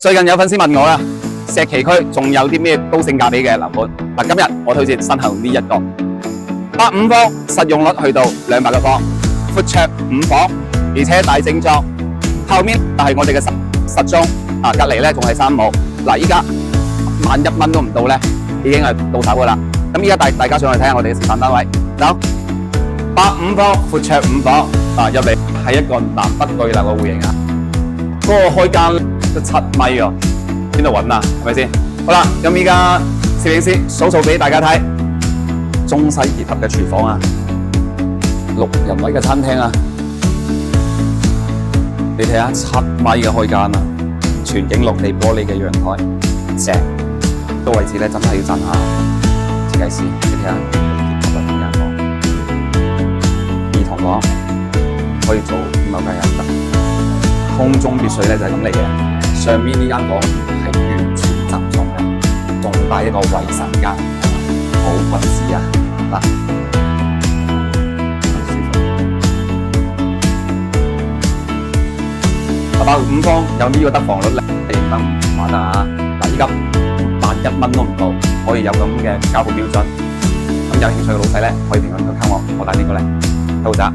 最近有粉絲問我啦，石岐區仲有啲咩高性價比嘅樓盤？嗱，今日我推薦新行呢一個85方，實用率去到200個方，闊綽5房，而且大整裝。後面就係我哋嘅實中啊，隔離咧仲係3號。嗱，依家1萬都唔到咧，已經係到手噶啦。咁依家大家上去睇下我哋嘅示範單位，走85方，闊綽5房啊，入嚟係一個南北對流嘅戶型啊。嗰個開間都7米喎，邊度揾啊？係咪先？好啦，咁依家攝影師數俾大家睇，中西結合嘅廚房啊，6人位嘅餐廳啊，你睇下7米嘅開間啊，全景落地玻璃嘅陽台，正。個位置咧真係要讚下設計師，你睇下結合嘅空間房，兒童房可以做5樓嘅人得。空中別墅咧就係咁嚟嘅，上面呢間房係完全集中嘅，仲帶一個衛生間，好骨子啊！嗱，舒服。85方有呢個得房率咧，你唔得唔話得啊！嗱，依家1萬都唔到，可以有咁嘅交付標準。咁有興趣嘅老細咧，可以評論區溝我帶呢個嚟，到咋？